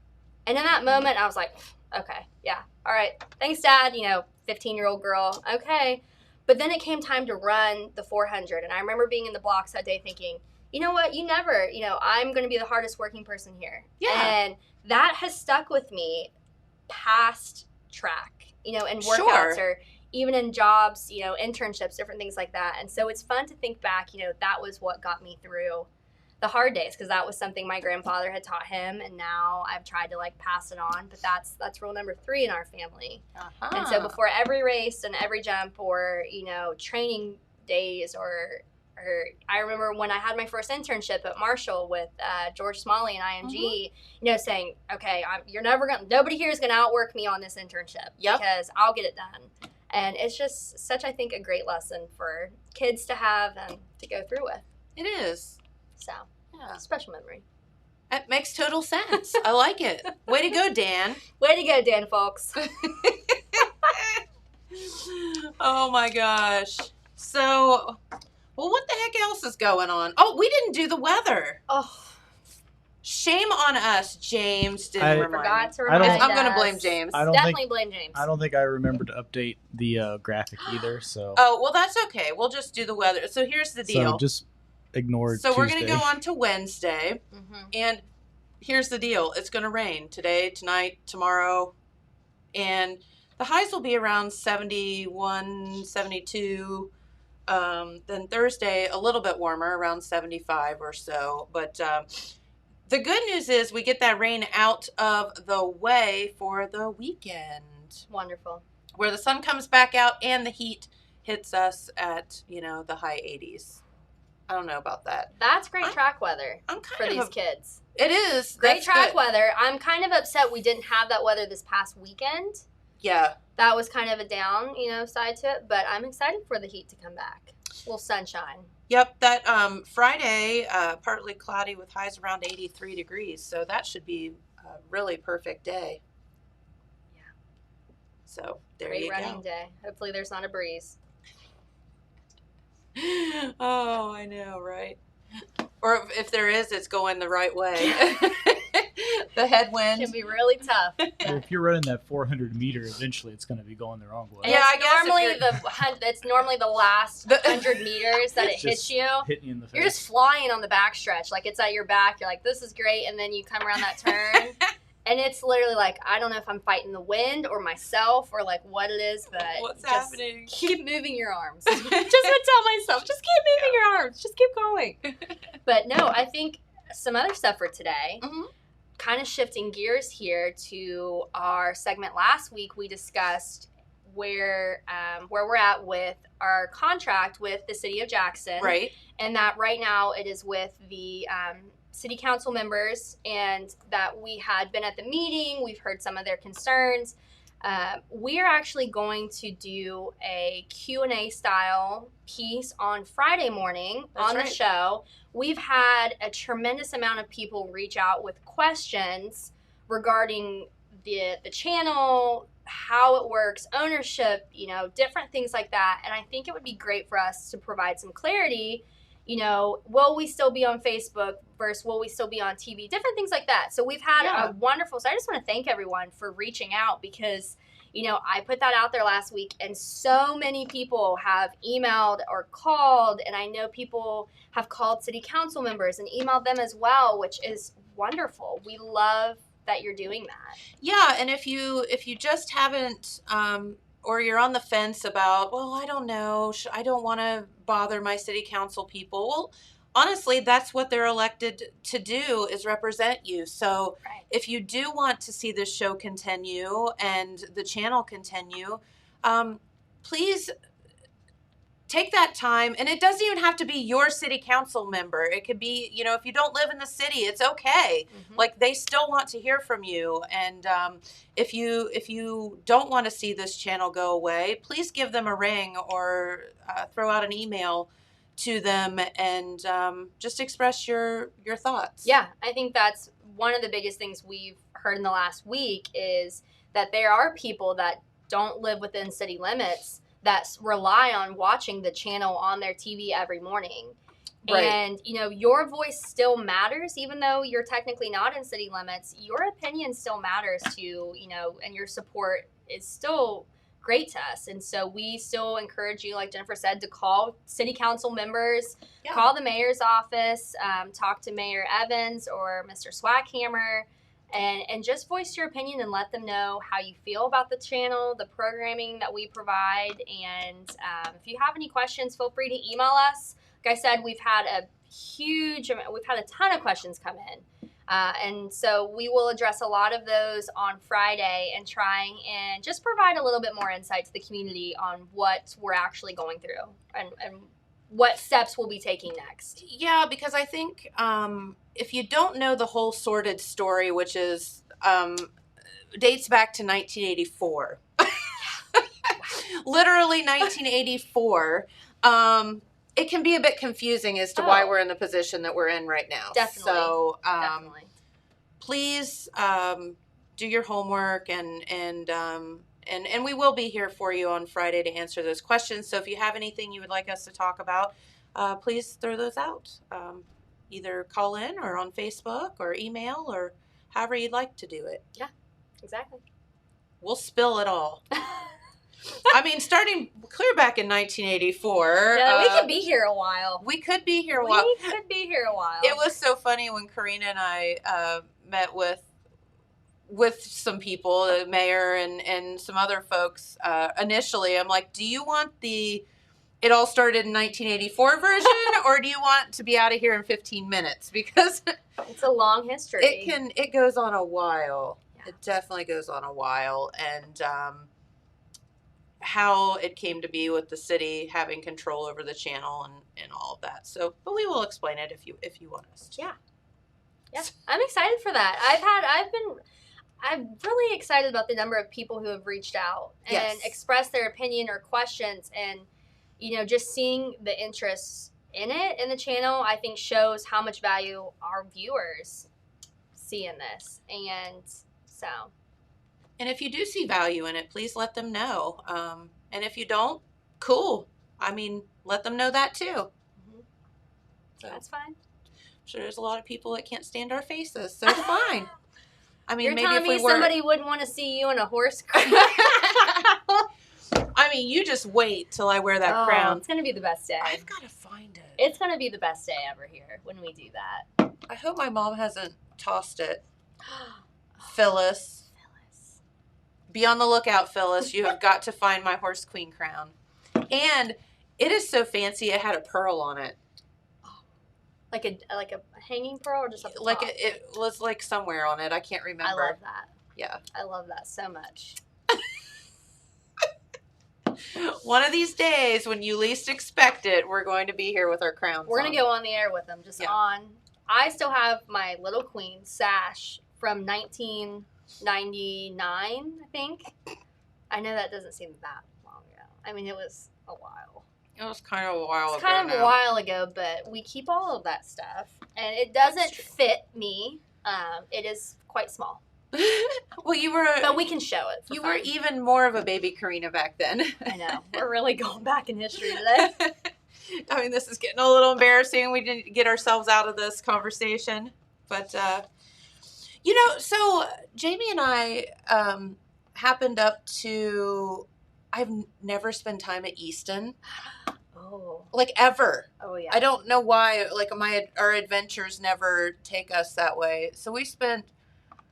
And in that moment, I was like, okay, yeah, all right. Thanks, Dad. 15-year-old girl. Okay. But then it came time to run the 400. And I remember being in the blocks that day thinking, you know what? I'm going to be the hardest working person here. Yeah. And that has stuck with me past track, and workouts Sure. or even in jobs, internships, different things like that. And so it's fun to think back, that was what got me through the hard days, because that was something my grandfather had taught him, and now I've tried to pass it on. But that's rule number 3 in our family. Uh-huh. And so before every race and every jump, or training days, or I remember when I had my first internship at Marshall with George Smalley and IMG, saying, okay, nobody here is gonna outwork me on this internship. Yep. Because I'll get it done. And it's just such, I think, a great lesson for kids to have and to go through with. It is. So, Yeah. special memory. That makes total sense. I like it. Way to go, Dan. Way to go, Dan Fulks. Oh my gosh. So, well, what the heck else is going on? Oh, we didn't do the weather. Oh, Shame on us, James. I Didn't remind forgot me. to remind I'm going to us. blame James. I don't Definitely think blame James. I don't think I remember to update the graphic either. So Oh, well, that's okay. We'll just do the weather. So here's the deal. so just ignore. So we're going to Tuesday. go on to Wednesday. Mm-hmm. And here's the deal. It's going to rain today, tonight, tomorrow. And the highs will be around 71, 72. Then Thursday, a little bit warmer, around 75 or so. But the good news is we get that rain out of the way for the weekend, Wonderful. where the sun comes back out and the heat hits us at, the high 80s. I don't know about that. That's great track weather I'm for kind these of kids. It is. Great That's track good. weather. I'm kind of upset we didn't have that weather this past weekend. Yeah. That was kind of a down, side to it. But I'm excited for the heat to come back. A little sunshine. Yep, that Friday, partly cloudy with highs around 83 degrees. So that should be a really perfect day. Yeah. So there Great you running go. day. Hopefully there's not a breeze. Oh, I know, right? Or if there is, it's going the right way. The headwind. Can be really tough. If you're running that 400 meter, eventually it's going to be going the wrong way. And Yeah, I it's guess if normally it's normally the last 100 meters that it It's hits just you. hitting you in the face. You're just flying on the backstretch, like it's at your back. You're like, this is great, and then you come around that turn, and it's literally like, I don't know if I'm fighting the wind or myself or like what it is, but What's just happening? keep moving your arms. Just what I tell myself, just keep moving your arms, just keep going. But no, I think some other stuff for today. Mhm. Kind of shifting gears here to our segment last week, we discussed where we're at with our contract with the city of Jackson, Right. and that right now it is with the city council members, and that we had been at the meeting. We've heard some of their concerns. We are actually going to do a Q&A style piece on Friday morning That's on right. the show. We've had a tremendous amount of people reach out with questions regarding the channel, how it works, ownership, different things like that. And I think it would be great for us to provide some clarity. Will we still be on Facebook versus will we still be on TV? Different things like that. So we've had Yeah. a wonderful, so I just want to thank everyone for reaching out because, I put that out there last week and so many people have emailed or called, and I know people have called city council members and emailed them as well, which is wonderful. We love that you're doing that. Yeah, and if you just haven't, or you're on the fence about, well, I don't know, I don't want to bother my city council people. Well, honestly, that's what they're elected to do, is represent you. So Right. if you do want to see this show continue and the channel continue, please take that time. And it doesn't even have to be your city council member. It could be, if you don't live in the city, it's okay. Mhm. Like, they still want to hear from you. And if you don't want to see this channel go away, please give them a ring or throw out an email to them and just express your thoughts. Yeah, I think that's one of the biggest things we've heard in the last week is that there are people that don't live within city limits that rely on watching the channel on their TV every morning. Right. And, your voice still matters, even though you're technically not in city limits. Your opinion still matters to you, and your support is still great to us. And so we still encourage you, like Jennifer said, to call city council members, Yeah. call the mayor's office, talk to Mayor Evans or Mr. Swackhammer, and just voice your opinion and let them know how you feel about the channel, the programming that we provide. And if you have any questions, feel free to email us. Like I said, we've had a ton of questions come in. And so we will address a lot of those on Friday and trying and just provide a little bit more insight to the community on what we're actually going through and what steps we'll be taking next. Yeah, because I think if you don't know the whole sordid story, which is dates back to 1984, literally 1984, it can be a bit confusing as to why Oh. we're in the position that we're in right now. Definitely. So, Definitely. please do your homework, and we will be here for you on Friday to answer those questions. So if you have anything you would like us to talk about, please throw those out. Either call in or on Facebook or email or however you'd like to do it. Yeah, exactly. We'll spill it all. I mean, starting clear back in 1984. Yeah, we could be here a while. We could be here a while. We could be here a while. It was so funny when Karena and I met with some people, the mayor and some other folks. Initially, I'm like, do you want it all started in 1984 version, or do you want to be out of here in 15 minutes? Because it's a long history. It goes on a while. Yeah. It definitely goes on a while. And how it came to be with the city having control over the channel and all of that. So, but we will explain it if you want us to. Yeah. Yeah. I'm excited for that. I'm really excited about the number of people who have reached out and expressed their opinion or questions, and just seeing the interest in it in the channel, I think shows how much value our viewers see in this. And so. And if you do see value in it, please let them know. And if you don't, cool. I mean, let them know that too. Mm-hmm. So, that's fine. I'm sure there's a lot of people that can't stand our faces, so it's fine. I mean, You're maybe telling if we me were... somebody wouldn't want to see you in a horse crown? I mean, you just wait till I wear that crown. It's going to be the best day. I've got to find it. It's going to be the best day ever here when we do that. I hope my mom hasn't tossed it. Phyllis. Be on the lookout, Phyllis. You have got to find my horse queen crown. And it is so fancy, it had a pearl on it. Like a hanging pearl, or just a like it was like somewhere on it. I can't remember. I love that. Yeah. I love that so much. One of these days, when you least expect it, we're going to be here with our crowns. We're going to go on the air with them, on. I still have my little queen sash from 1999, I think. I know that doesn't seem that long ago. I mean, it was a while. It was kind of a while ago. It's kind of a while ago, but we keep all of that stuff. And it doesn't fit me. It is quite small. Well, you were... But we can show it. You were even more of a baby Karena back then. I know. We're really going back in history today. I mean, this is getting a little embarrassing. We didn't get ourselves out of this conversation. But, so Jamie and I happened up to... I've never spent time at Easton. Oh. Like, ever. Oh, yeah. I don't know why. Like, our adventures never take us that way. So we spent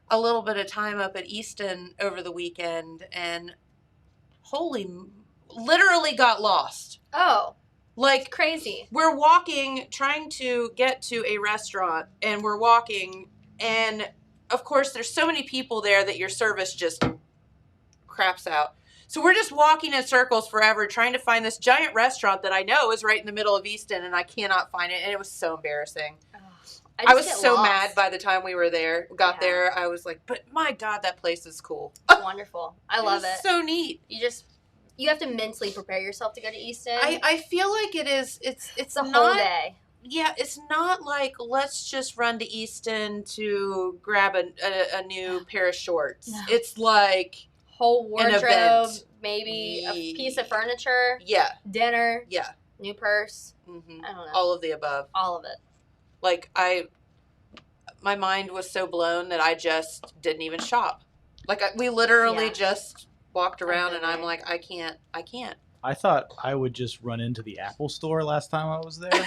a little bit of time up at Easton over the weekend and literally got lost. Oh. Like, it's crazy. We're walking, trying to get to a restaurant, and we're walking, and of course there's so many people there that your service just craps out. So we're just walking in circles forever trying to find this giant restaurant that I know is right in the middle of Easton, and I cannot find it, and it was so embarrassing. I was so mad by the time we were there. Got there, I was like, but my God, that place is cool. Wonderful. I love it. So neat. You have to mentally prepare yourself to go to Easton. I feel like it is, it's a whole day. Yeah, it's not like, let's just run to Easton to grab a new pair of shorts. No. It's like... whole wardrobe, maybe a piece of furniture. Yeah. Dinner. Yeah. New purse. Mm-hmm. I don't know. All of the above. All of it. Like, my mind was so blown that I just didn't even shop. Like, we literally just walked around, and I'm like, I can't. I thought I would just run into the Apple store last time I was there.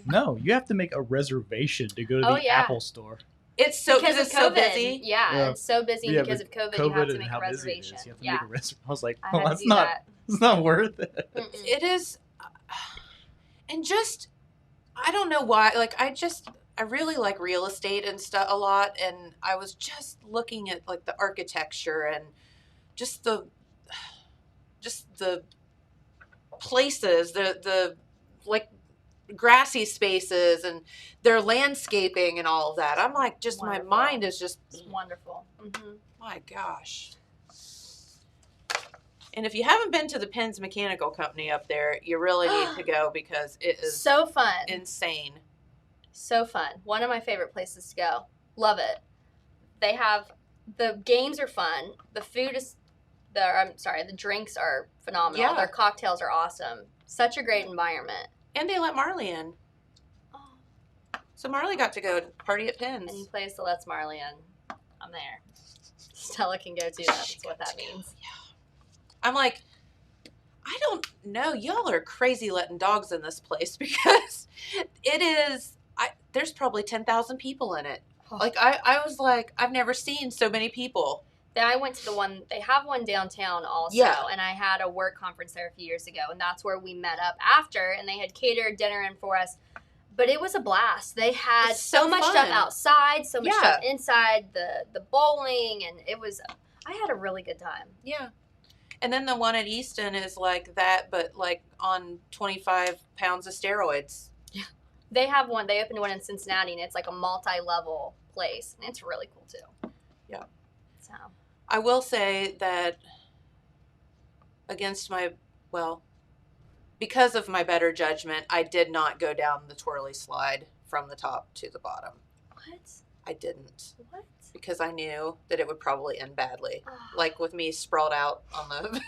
No, you have to make a reservation to go to the Apple store. It's so because it's so busy. Yeah, it's so busy because of COVID. You have to make a reservation. You have to make a reservation. I was like, it's not worth it. It is, and just I don't know why. Like I really like real estate and stuff a lot, and I was just looking at like the architecture and just the places, the like grassy spaces and their landscaping and all of that. I'm like, just wonderful. My mind is just wonderful. Mm-hmm. My gosh. And if you haven't been to the Penn's Mechanical Company up there, you really need to go because it is so fun. Insane. So fun. One of my favorite places to go. Love it. They have, the games are fun. The food is, the drinks are phenomenal. Yeah. Their cocktails are awesome. Such a great environment. And they let Marley in. Oh. So Marley got to go party at Any Penn's. place that lets Marley in, I'm there. Stella can go too. That's what that means. I'm like, I don't know. Y'all are crazy letting dogs in this place because it is, there's probably 10,000 people in it. Like, I was like, I've never seen so many people. Then I went to the one, they have one downtown also, Yeah. and I had a work conference there a few years ago, and that's where we met up after, and they had catered dinner in for us. But it was a blast. They had It's so much fun. stuff outside, so much Yeah. stuff inside, the bowling, and I had a really good time. Yeah. And then the one at Easton is like that, but like on 25 pounds of steroids. They have one, they opened one in Cincinnati, and it's like a multi-level place, and it's really cool too. Yeah. So. I will say that because of my better judgment, I did not go down the twirly slide from the top to the bottom. What? I didn't. What? Because I knew that it would probably end badly. Oh. Like with me sprawled out on the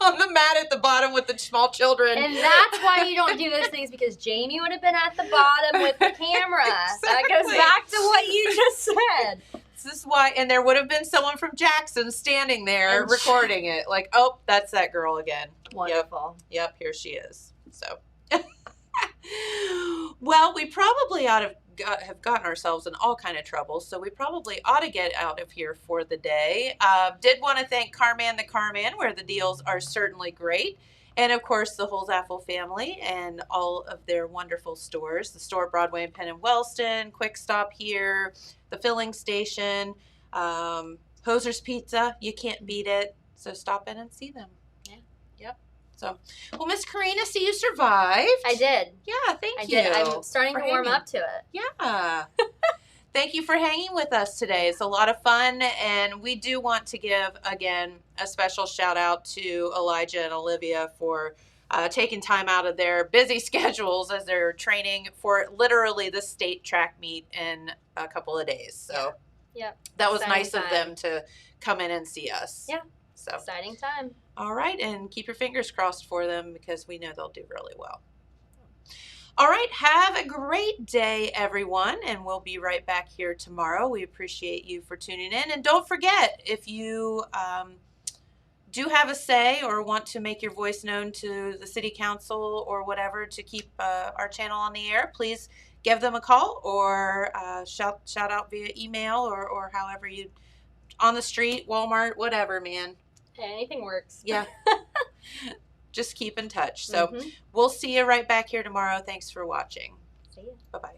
on the mat at the bottom with the small children. And that's why you don't do those things, because Jamie would have been at the bottom with the camera. That goes Exactly. back to what you just said. This is why, and there would have been someone from Jackson standing there And recording it. Like, oh, that's that girl again. Wonderful. Yep, here she is. So, well, we probably ought to have gotten ourselves in all kind of trouble, so we probably ought to get out of here for the day. Did want to thank Carman the Carman, where the deals are certainly great. And, of course, the whole Zaffel family and all of their wonderful stores. The store Broadway and Penn and Wellston, Quick Stop here, the filling station, Hoser's Pizza. You can't beat it. So stop in and see them. Yeah. Yep. So, well, Miss Karina, see you survived. I did. Yeah, thank I you. did. I'm starting for to warm hanging. up to it. Yeah. Thank you for hanging with us today. It's a lot of fun, and we do want to give, again, a special shout out to Elijah and Olivia for taking time out of their busy schedules as they're training for literally the state track meet in a couple of days. So Yep. that was Exciting nice of time. them to come in and see us. Yeah. So, Exciting time. all right, and keep your fingers crossed for them because we know they'll do really well. All right, have a great day, everyone, and we'll be right back here tomorrow. We appreciate you for tuning in. And don't forget, if you do have a say or want to make your voice known to the city council or whatever to keep our channel on the air, please give them a call or shout out via email or however you, on the street, Walmart, whatever, man. Hey, anything works. Yeah. Just keep in touch. So Mhm. we'll see you right back here tomorrow. Thanks for watching. See ya. Bye-bye.